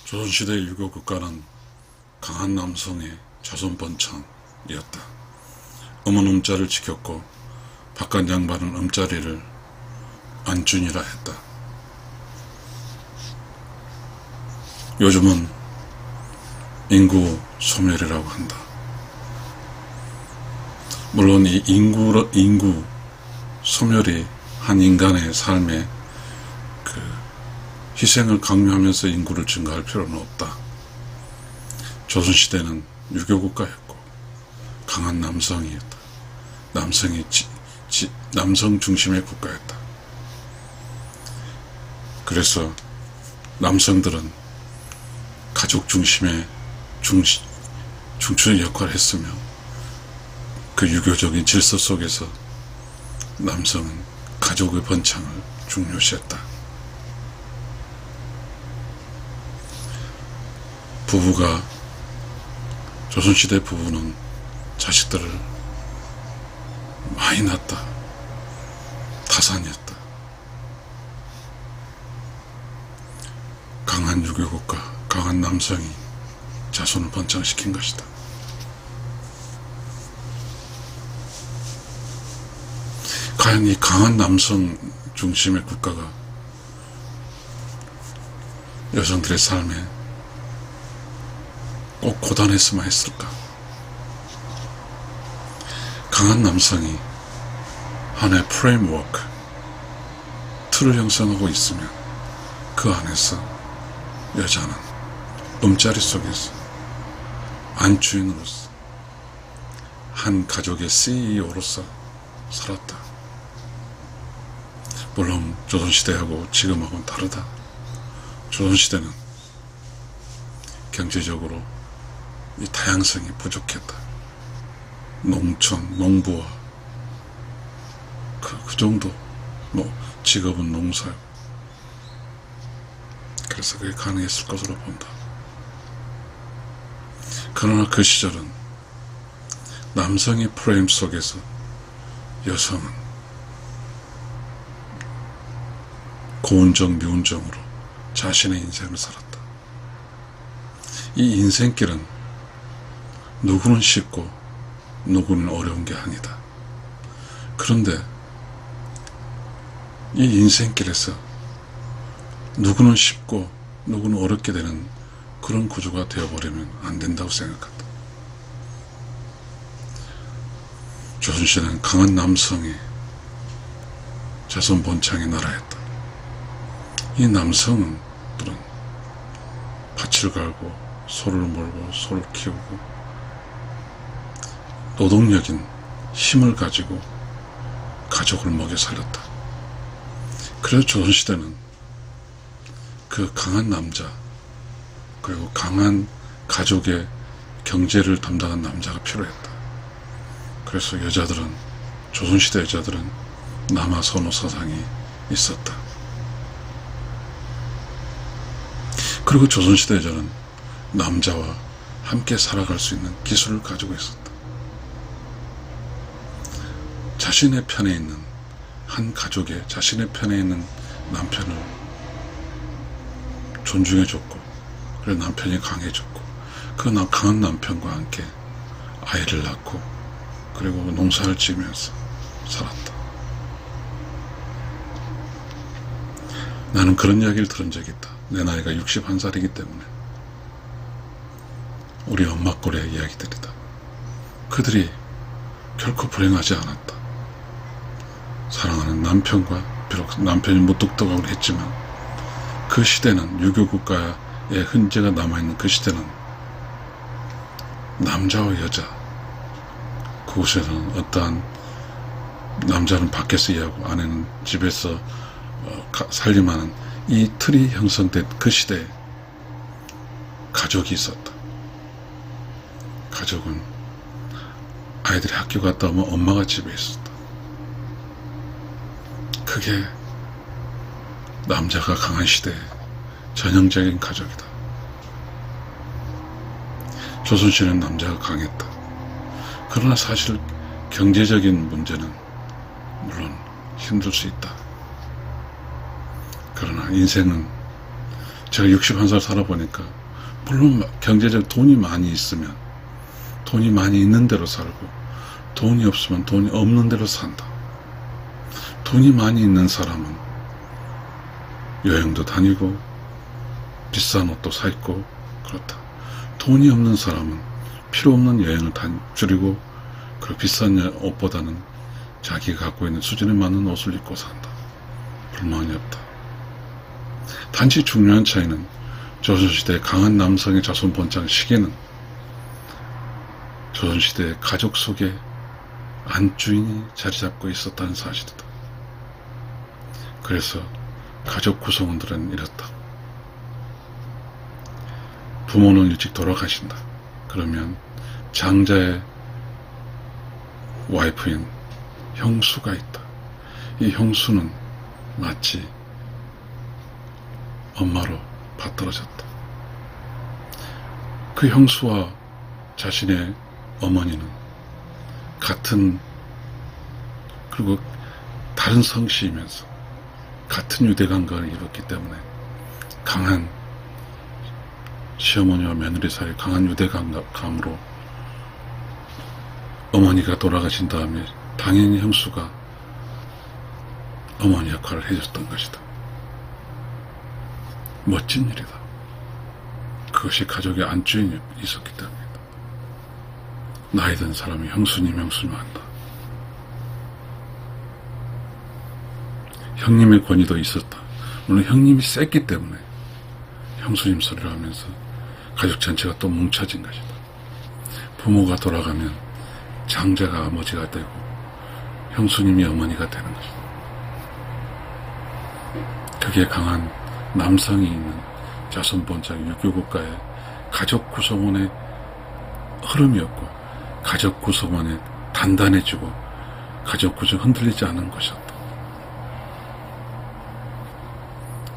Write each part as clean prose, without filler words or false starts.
조선시대의 유교 국가는 강한 남성의 자손 번창이었다. 음은 음자를 지켰고 바깥 양반은 음자리를 안준이라 했다. 요즘은 인구 소멸이라고 한다. 물론 이 인구 소멸이 한 인간의 삶에 희생을 강요하면서 인구를 증가할 필요는 없다. 조선시대는 유교국가였고 강한 남성이었다. 남성 중심의 국가였다. 그래서 남성들은 가족 중심의 중추의 역할을 했으며 그 유교적인 질서 속에서 남성은 가족의 번창을 중요시했다. 조선시대 부부는 자식들을 많이 낳았다. 타산이었다. 강한 유교국가, 강한 남성이 자손을 번창시킨 것이다. 과연 이 강한 남성 중심의 국가가 여성들의 삶에 꼭 고단했으면 했을까? 강한 남성이 하나의 프레임워크, 틀을 형성하고 있으면 그 안에서 여자는 음자리 속에서 안주인으로서 한 가족의 CEO로서 살았다. 물론 조선시대하고 지금하고는 다르다. 조선시대는 경제적으로 이 다양성이 부족했다. 농촌, 농부와 그 정도, 직업은 농사였고, 그래서 그게 가능했을 것으로 본다. 그러나 그 시절은 남성의 프레임 속에서 여성은 고운정, 미운정으로 자신의 인생을 살았다. 이 인생길은 누구는 쉽고 누구는 어려운 게 아니다. 그런데 이 인생길에서 누구는 쉽고 누구는 어렵게 되는 그런 구조가 되어버리면 안 된다고 생각한다. 조선시대는 강한 남성의 자손 번창의 나라였다. 이 남성들은 밭을 갈고 소를 몰고 소를 키우고 노동력인 힘을 가지고 가족을 먹여 살렸다. 그래서 조선시대는 그 강한 남자 그리고 강한 가족의 경제를 담당한 남자가 필요했다. 그래서 조선시대 여자들은 남아선호 사상이 있었다. 그리고 조선시대 여자는 남자와 함께 살아갈 수 있는 기술을 가지고 있었다. 자신의 편에 있는 한 가족의 자신의 편에 있는 남편을 존중해줬고, 그리고 남편이 강해졌고, 그 강한 남편과 함께 아이를 낳고, 그리고 농사를 지으면서 살았다. 나는 그런 이야기를 들은 적이 있다. 내 나이가 61살이기 때문에. 우리 엄마 꼴의 이야기들이다. 그들이 결코 불행하지 않았다. 사랑하는 남편과, 비록 남편이 무뚝뚝하고 했지만, 그 시대는 유교국가의 흔적가 남아있는 그 시대는 남자와 여자, 그곳에서는 어떠한 남자는 밖에서 일하고 아내는 집에서 살림하는 이 틀이 형성된 그 시대에 가족이 있었다. 가족은 아이들이 학교 갔다 오면 엄마가 집에 있었다. 그게 남자가 강한 시대의 전형적인 가족이다. 조선시대는 남자가 강했다. 그러나 사실 경제적인 문제는 물론 힘들 수 있다. 그러나 인생은 제가 61살 살아보니까, 물론 경제적 돈이 많이 있으면 돈이 많이 있는 대로 살고, 돈이 없으면 돈이 없는 대로 산다. 돈이 많이 있는 사람은 여행도 다니고 비싼 옷도 사 입고 그렇다. 돈이 없는 사람은 필요 없는 여행을 줄이고, 그 비싼 옷보다는 자기가 갖고 있는 수준에 맞는 옷을 입고 산다. 불만이 없다. 단지 중요한 차이는 조선시대의 강한 남성의 자손번창 시기는 조선시대의 가족 속에 안주인이 자리잡고 있었다는 사실이다. 그래서 가족 구성원들은 이렇다. 부모는 일찍 돌아가신다. 그러면 장자의 와이프인 형수가 있다. 이 형수는 마치 엄마로 받들어졌다. 그 형수와 자신의 어머니는 같은, 그리고 다른 성씨이면서 같은 유대감각을 입었기 때문에 강한 시어머니와 며느리 사이에 강한 유대감으로 어머니가 돌아가신 다음에 당연히 형수가 어머니 역할을 해줬던 것이다. 멋진 일이다. 그것이 가족의 안주인이 있었기 때문이다. 나이 든 사람이 형수님 한다. 형님의 권위도 있었다. 물론 형님이 셌기 때문에 형수님 소리를 하면서 가족 전체가 또 뭉쳐진 것이다. 부모가 돌아가면 장자가 아버지가 되고 형수님이 어머니가 되는 것이다. 그게 강한 남성이 있는 자손번창 유교국가의 가족 구성원의 흐름이었고, 가족 구성원의 단단해지고 가족 구성 흔들리지 않은 것이었다.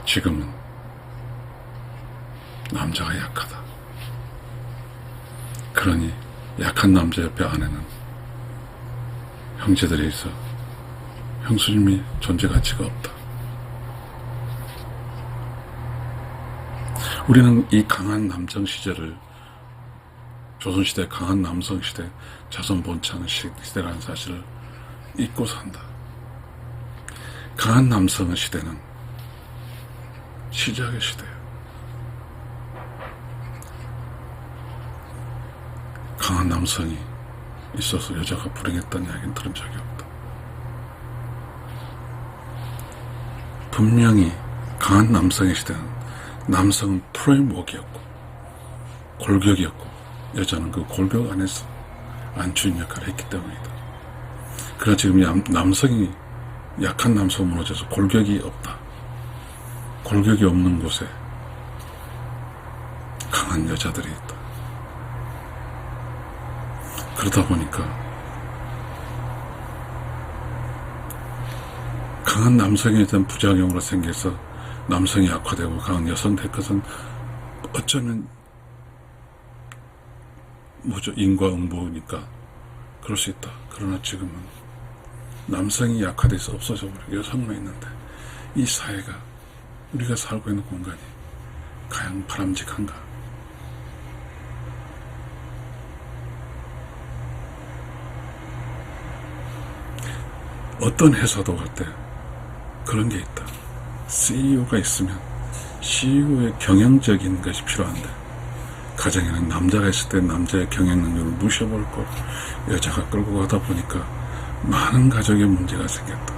지금은 남자가 약하다. 그러니 약한 남자 옆에 아내는 형제들이 있어 형수님이 존재 가치가 없다. 우리는 이 강한 남성 시절을, 조선시대 강한 남성 시대, 자손번창 시대라는 사실을 잊고 산다. 강한 남성의 시대는 시작의 시대야. 강한 남성이 있어서 여자가 불행했다는 이야기는 들은 적이 없다. 분명히 강한 남성의 시대는 남성은 프레임워크였고 골격이었고, 여자는 그 골격 안에서 안주인 역할을 했기 때문이다. 그러나 지금 남성이, 약한 남성은 무너져서 골격이 없다. 골격이 없는 곳에 강한 여자들이 있다. 그러다 보니까 강한 남성에 대한 부작용으로 생겨서 남성이 약화되고 강한 여성 될 것은 어쩌면 인과응보니까 그럴 수 있다. 그러나 지금은 남성이 약화돼서 없어져 버리고 여성만 있는데, 이 사회가, 우리가 살고 있는 공간이 과연 바람직한가? 어떤 회사도 갈 때 그런 게 있다. CEO가 있으면 CEO의 경영적인 것이 필요한데, 가정에는 남자가 있을 때 남자의 경영 능력을 무시해버릴 걸 여자가 끌고 가다 보니까 많은 가족의 문제가 생겼다.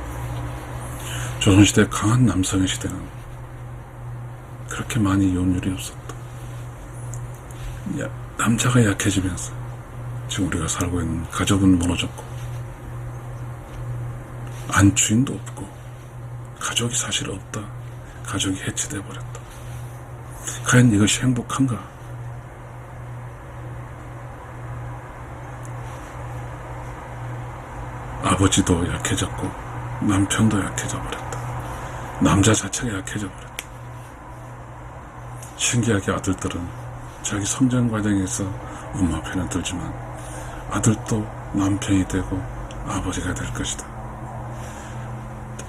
조선시대 강한 남성의 시대는 그렇게 많이 이혼율이 없었다. 남자가 약해지면서 지금 우리가 살고 있는 가족은 무너졌고, 안주인도 없고, 가족이 사실 없다. 가족이 해체돼 버렸다. 과연 이것이 행복한가? 아버지도 약해졌고 남편도 약해져 버렸다. 남자 자체가 약해져 버렸다. 신기하게 아들들은 자기 성장 과정에서 엄마 편을 들지만 아들도 남편이 되고 아버지가 될 것이다.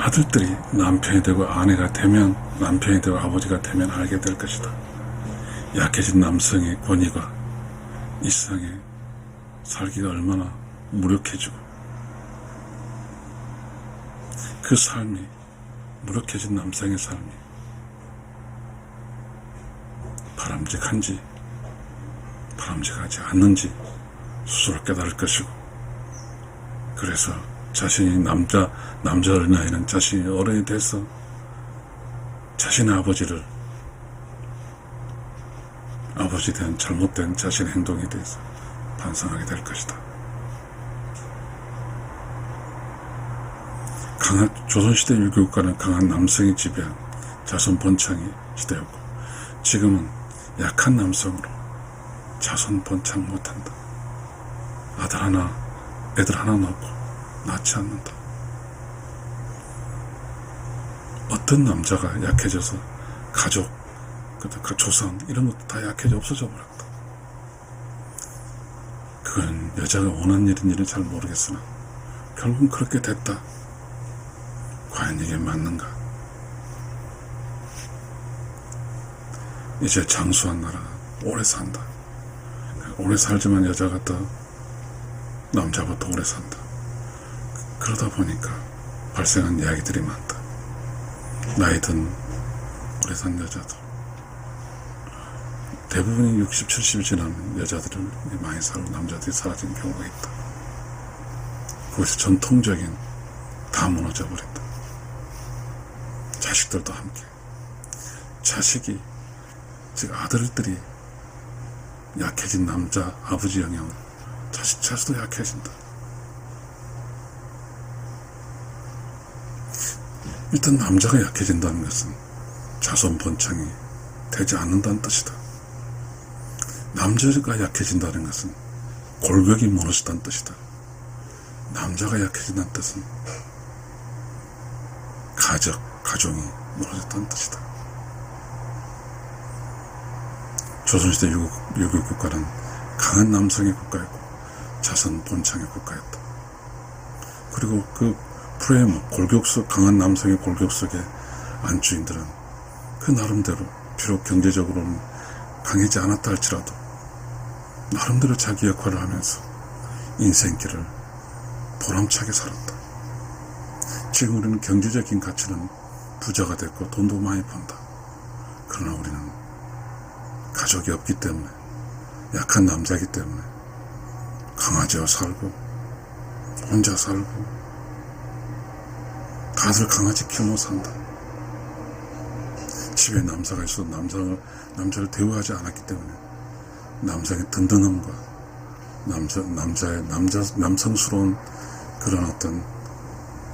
아들들이 남편이 되고 아내가 되면, 남편이 되고 아버지가 되면 알게 될 것이다. 약해진 남성의 권위가 이 세상에 살기가 얼마나 무력해지고, 그 삶이, 무력해진 남성의 삶이 바람직한지 바람직하지 않는지 스스로 깨달을 것이고, 그래서 자신이 남자 어린아이는 자신이 어른이 돼서 자신의 아버지에 대한 잘못된 자신의 행동에 대해서 반성하게 될 것이다. 조선시대 유교국가는 강한 남성이 지배한 자손 번창의 시대였고, 지금은 약한 남성으로 자손 번창 못한다. 애들 하나 낳고 낳지 않는다. 어떤 남자가 약해져서 가족, 그 조상 이런 것도 다 약해져 없어져 버렸다. 그건 여자가 원하는 일인지는 잘 모르겠으나 결국은 그렇게 됐다. 과연 이게 맞는가? 이제 장수한 나라가 오래 산다. 오래 살지만 여자가 더 남자보다 오래 산다. 그러다 보니까 발생한 이야기들이 많다. 나이 든 오래 산 여자들, 대부분이 60, 70이 지나면 여자들은 많이 살고 남자들이 사라지는 경우가 있다. 거기서 전통적인 다 무너져 버린다. 자식들도 함께. 자식이, 즉 아들들이 약해진 남자 아버지 영향으로 자식도 약해진다. 일단 남자가 약해진다는 것은 자손 번창이 되지 않는다는 뜻이다. 남자가 약해진다는 것은 골격이 무너진다는 뜻이다. 남자가 약해진다는 뜻은 가정이 무너졌다는 뜻이다. 조선시대 유교 국가는 강한 남성의 국가였고 자손 번창의 국가였다. 그리고 그 프레임, 강한 남성의 골격 속에 안주인들은 그 나름대로, 비록 경제적으로는 강하지 않았다 할지라도 나름대로 자기 역할을 하면서 인생길을 보람차게 살았다. 지금 우리는 경제적인 가치는 부자가 됐고 돈도 많이 번다. 그러나 우리는 가족이 없기 때문에, 약한 남자이기 때문에 강아지와 살고 혼자 살고, 다들 강아지 키워 산다. 집에 남자가 있어도 남자를 대우하지 않았기 때문에 남성의 든든함과 남성스러운 그런 어떤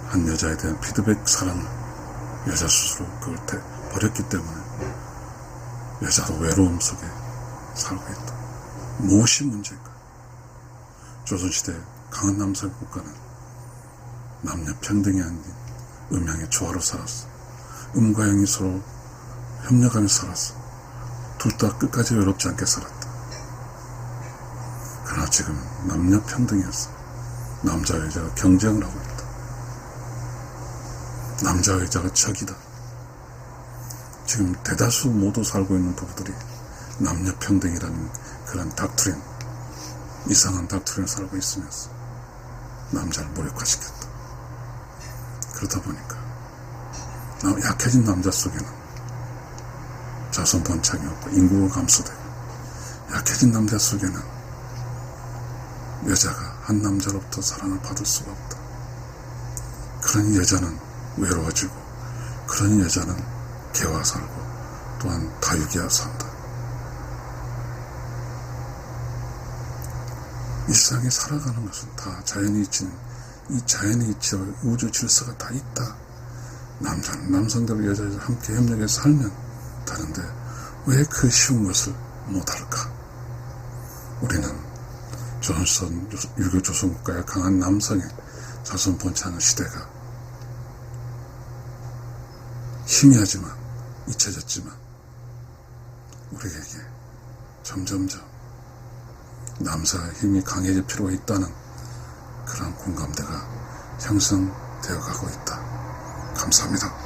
한 여자에 대한 피드백 사랑을 여자 스스로 그걸 버렸기 때문에 여자도 외로움 속에 살고 있다. 무엇이 문제일까? 조선시대 강한 남성 국가는 남녀 평등이 아닌 음양의 조화로 살았어. 음과 양이 서로 협력하며 살았어. 둘 다 끝까지 외롭지 않게 살았다. 그러나 지금 남녀 평등이었어. 남자와 여자가 경쟁을 하고 있다. 남자와 여자가 적이다. 지금 대다수 모두 살고 있는 부부들이 남녀 평등이라는 그런 닥트린, 이상한 닥트린을 살고 있으면서 남자를 무력화시켰다. 그러다 보니까 약해진 남자 속에는 자손 번창이 없고 인구가 감소되고, 약해진 남자 속에는 여자가 한 남자로부터 사랑을 받을 수가 없다. 그러니 여자는 외로워지고, 그러니 여자는 개와 살고 또한 다육이와 산다. 이 세상에 살아가는 것은 다 자연의 이치는, 이 자연의 이치와 우주 질서가 다 있다. 남자는 남성들과 여자들 함께 협력해서 살면 다른데 왜 그 쉬운 것을 못할까? 우리는 유교 조선국가의 강한 남성의 자손 번창의 시대가 희미하지만, 잊혀졌지만 우리에게 점점점 남자의 힘이 강해질 필요가 있다는 그런 공감대가 형성되어 가고 있다. 감사합니다.